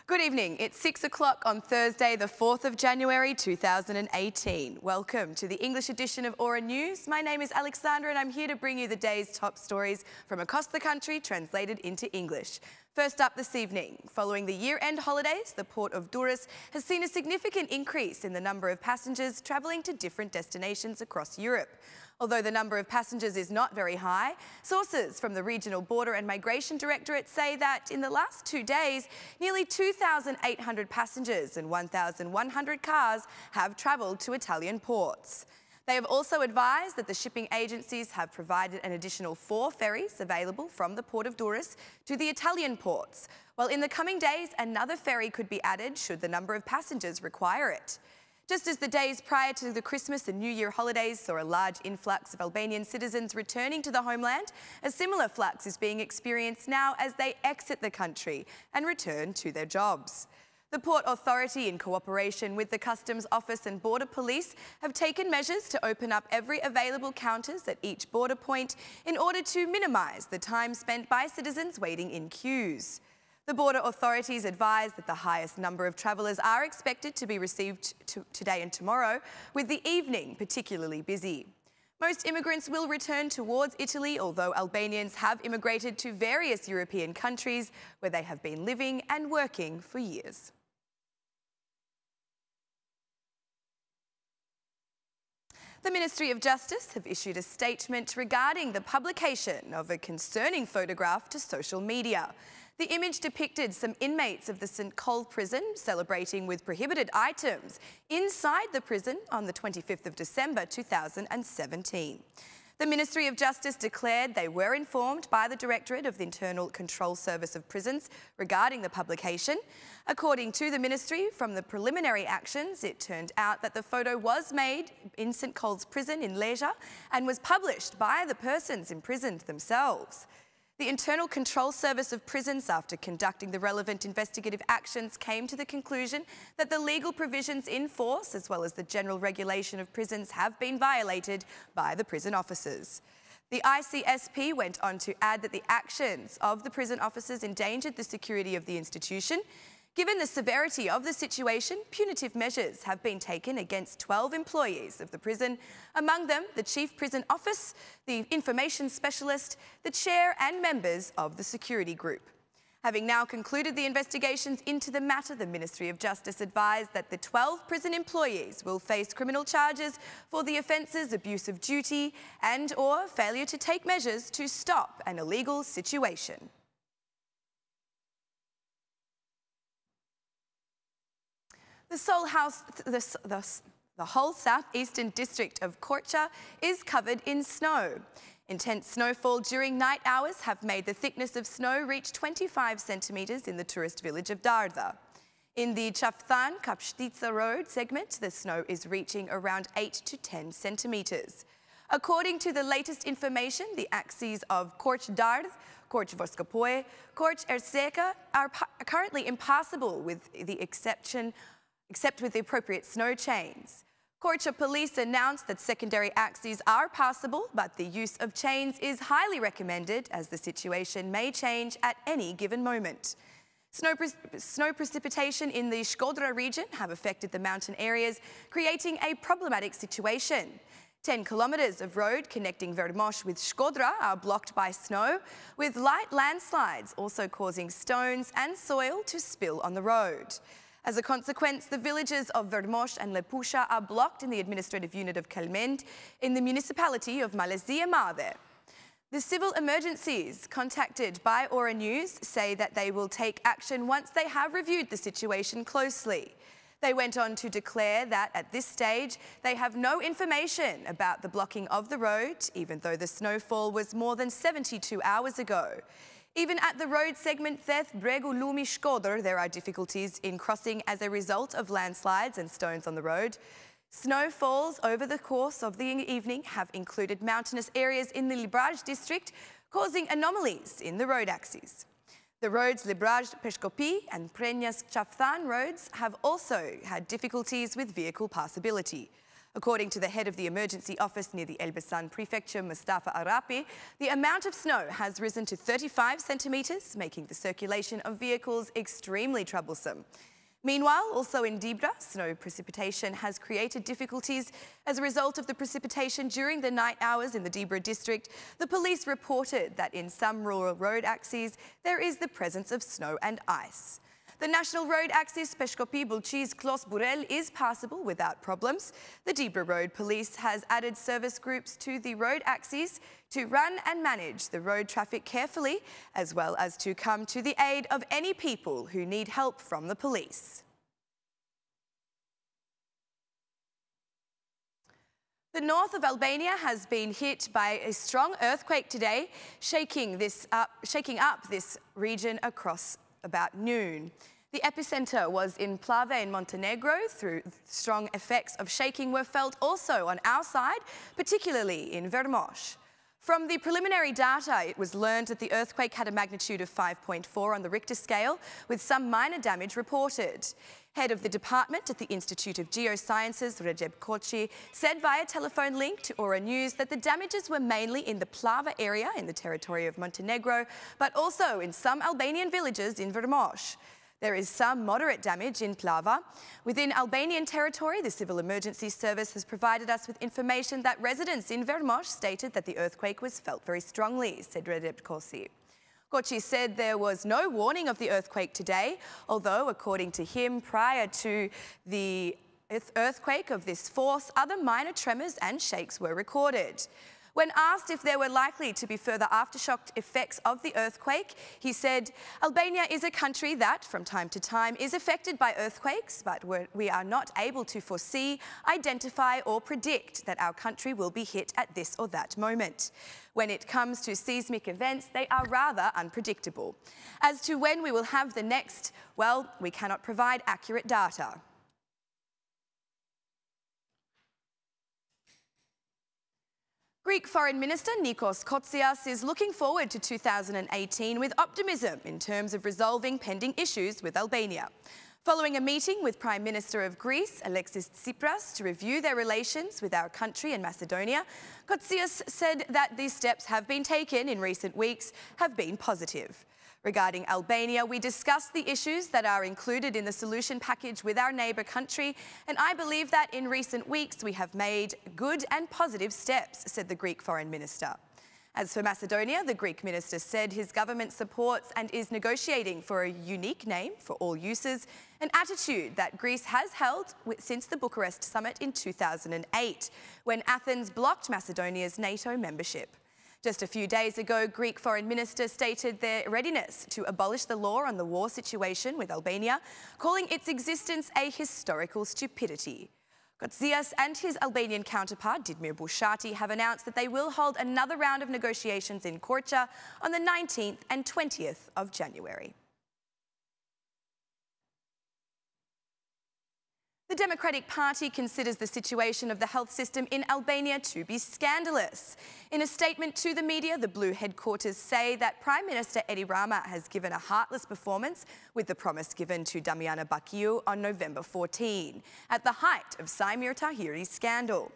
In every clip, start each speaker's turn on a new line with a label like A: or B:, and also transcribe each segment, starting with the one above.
A: Good evening. It's 6 o'clock on Thursday, the 4th of January 2018. Welcome to the English edition of Aura News. My name is Alexandra and I'm here to bring you the day's top stories from across the country translated into English. First up this evening, following the year-end holidays, the port of Duras has seen a significant increase in the number of passengers travelling to different destinations across Europe. Although the number of passengers is not very high, sources from the Regional Border and Migration Directorate say that in the last 2 days, nearly 2,800 passengers and 1,100 cars have travelled to Italian ports. They have also advised that the shipping agencies have provided an additional 4 ferries available from the port of Duras to the Italian ports, while in the coming days another ferry could be added should the number of passengers require it. Just as the days prior to the Christmas and New Year holidays saw a large influx of Albanian citizens returning to the homeland, a similar flux is being experienced now as they exit the country and return to their jobs. The Port Authority, in cooperation with the Customs Office and Border Police, have taken measures to open up every available counters at each border point in order to minimise the time spent by citizens waiting in queues. The border authorities advise that the highest number of travellers are expected to be received today and tomorrow, with the evening particularly busy. Most immigrants will return towards Italy, although Albanians have immigrated to various European countries where they have been living and working for years. The Ministry of Justice have issued a statement regarding the publication of a concerning photograph to social media. The image depicted some inmates of the St. Cole prison celebrating with prohibited items inside the prison on the 25th of December 2017. The Ministry of Justice declared they were informed by the Directorate of the Internal Control Service of Prisons regarding the publication. According to the Ministry, from the preliminary actions, it turned out that the photo was made in St. Cole's prison in Leisure and was published by the persons imprisoned themselves. The Internal Control Service of Prisons, after conducting the relevant investigative actions, came to the conclusion that the legal provisions in force, as well as the general regulation of prisons, have been violated by the prison officers. The ICSP went on to add that the actions of the prison officers endangered the security of the institution. Given the severity of the situation, punitive measures have been taken against 12 employees of the prison, among them the Chief Prison Office, the Information Specialist, the Chair and members of the security group. Having now concluded the investigations into the matter, the Ministry of Justice advised that the 12 prison employees will face criminal charges for the offences abuse of duty and/or failure to take measures to stop an illegal situation. The whole southeastern district of Kotzias is covered in snow. Intense snowfall during night hours have made the thickness of snow reach 25 centimetres in the tourist village of Duras. In the Kotzias road segment, the snow is reaching around 8 to 10 centimetres. According to the latest information, the axes of Kotzias, Kotzias, Kotzias are currently impassable except with the appropriate snow chains. Kotzias police announced that secondary axes are passable, but the use of chains is highly recommended as the situation may change at any given moment. Snow precipitation in the Shkodra region have affected the mountain areas, creating a problematic situation. 10 kilometres of road connecting Vermosh with Shkodra are blocked by snow, with light landslides also causing stones and soil to spill on the road. As a consequence, the villages of Vermosh and Lepusha are blocked in the administrative unit of Kelmend in the municipality of Malezia Mare. The civil emergencies contacted by Aura News say that they will take action once they have reviewed the situation closely. They went on to declare that at this stage they have no information about the blocking of the road, even though the snowfall was more than 72 hours ago. Even at the road segment Theth Bregu Lumi Shkodr, there are difficulties in crossing as a result of landslides and stones on the road. Snowfalls over the course of the evening have included mountainous areas in the Libraj district, causing anomalies in the road axes. The roads Libraj Peshkopi and Prenjas Chafthan roads have also had difficulties with vehicle passability. According to the head of the emergency office near the Elbasan prefecture, Mustafa Arapi, the amount of snow has risen to 35 centimetres, making the circulation of vehicles extremely troublesome. Meanwhile, also in Duras, snow precipitation has created difficulties as a result of the precipitation during the night hours in the Dibra district. The police reported that in some rural road axes there is the presence of snow and ice. The national road axis Peshkopi Bulchiz Klos Burel is passable without problems. The Dibra Road Police has added service groups to the road axes to run and manage the road traffic carefully, as well as to come to the aid of any people who need help from the police. The north of Albania has been hit by a strong earthquake today, shaking up this region across about noon. The epicenter was in Plava in Montenegro. Through strong effects of shaking were felt also on our side, particularly in Vermosh. From the preliminary data, it was learned that the earthquake had a magnitude of 5.4 on the Richter scale, with some minor damage reported. Head of the department at the Institute of Geosciences, Recep Koci, said via telephone link to Aura News that the damages were mainly in the Plava area in the territory of Montenegro, but also in some Albanian villages in Vermosh. There is some moderate damage in Plava. Within Albanian territory, the Civil Emergency Service has provided us with information that residents in Vermosh stated that the earthquake was felt very strongly, said Recep Koci. Koci said there was no warning of the earthquake today, although, according to him, prior to the earthquake of this force, other minor tremors and shakes were recorded. When asked if there were likely to be further aftershock effects of the earthquake, he said, Albania is a country that, from time to time, is affected by earthquakes, but we are not able to foresee, identify or predict that our country will be hit at this or that moment. When it comes to seismic events, they are rather unpredictable. As to when we will have the next, well, we cannot provide accurate data. Greek Foreign Minister Nikos Kotzias is looking forward to 2018 with optimism in terms of resolving pending issues with Albania. Following a meeting with Prime Minister of Greece, Alexis Tsipras, to review their relations with our country and Macedonia, Kotzias said that these steps have been taken in recent weeks have been positive. Regarding Albania, we discussed the issues that are included in the solution package with our neighbour country, and I believe that in recent weeks we have made good and positive steps, said the Greek Foreign Minister. As for Macedonia, the Greek minister said his government supports and is negotiating for a unique name for all uses, an attitude that Greece has held since the Bucharest summit in 2008, when Athens blocked Macedonia's NATO membership. Just a few days ago, Greek Foreign Minister stated their readiness to abolish the law on the war situation with Albania, calling its existence a historical stupidity. Kotzias and his Albanian counterpart, Didmir Bushati, have announced that they will hold another round of negotiations in Korça on the 19th and 20th of January. The Democratic Party considers the situation of the health system in Albania to be scandalous. In a statement to the media, the Blue headquarters say that Prime Minister Edi Rama has given a heartless performance with the promise given to Damiana Bakiu on November 14, at the height of Saimir Tahiri's scandal.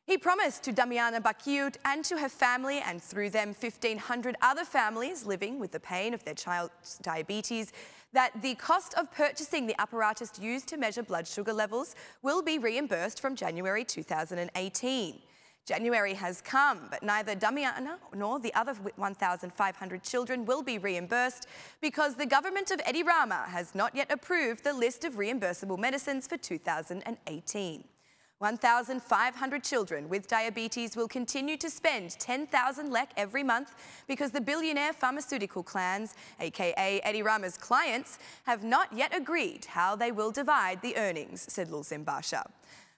A: He promised to Damiana Bakiu and to her family, and through them 1,500 other families living with the pain of their child's diabetes, that the cost of purchasing the apparatus used to measure blood sugar levels will be reimbursed from January 2018. January has come, but neither Damiana nor the other 1,500 children will be reimbursed because the government of Edi Rama has not yet approved the list of reimbursable medicines for 2018. 1,500 children with diabetes will continue to spend 10,000 lek every month because the billionaire pharmaceutical clans, aka Edi Rama's clients, have not yet agreed how they will divide the earnings, said Lulzim Basha.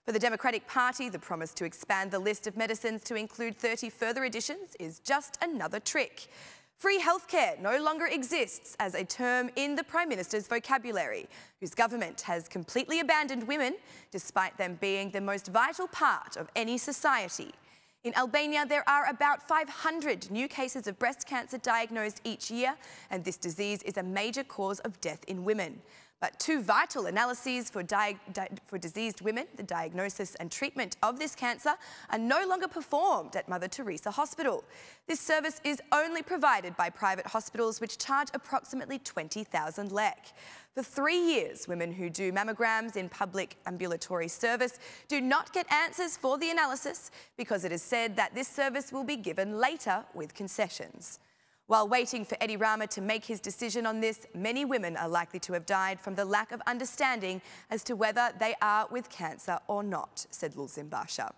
A: For the Democratic Party, the promise to expand the list of medicines to include 30 further additions is just another trick. Free healthcare no longer exists as a term in the Prime Minister's vocabulary, whose government has completely abandoned women, despite them being the most vital part of any society. In Albania, there are about 500 new cases of breast cancer diagnosed each year, and this disease is a major cause of death in women. But two vital analyses for diseased women, the diagnosis and treatment of this cancer, are no longer performed at Mother Teresa Hospital. This service is only provided by private hospitals, which charge approximately 20,000 lek. For 3 years, women who do mammograms in public ambulatory service do not get answers for the analysis because it is said that this service will be given later with concessions. While waiting for Eddie Rama to make his decision on this, many women are likely to have died from the lack of understanding as to whether they are with cancer or not, said Lulzim Basha.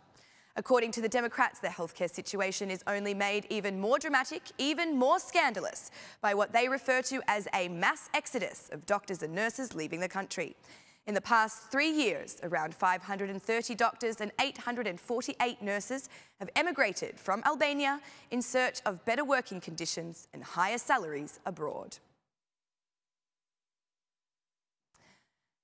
A: According to the Democrats, the healthcare situation is only made even more dramatic, even more scandalous, by what they refer to as a mass exodus of doctors and nurses leaving the country. In the past 3 years, around 530 doctors and 848 nurses have emigrated from Albania in search of better working conditions and higher salaries abroad.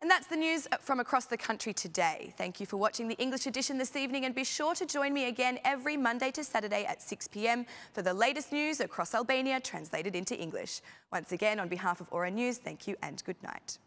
A: And that's the news from across the country today. Thank you for watching the English edition this evening, and be sure to join me again every Monday to Saturday at 6 p.m. for the latest news across Albania translated into English. Once again, on behalf of Aura News, thank you and good night.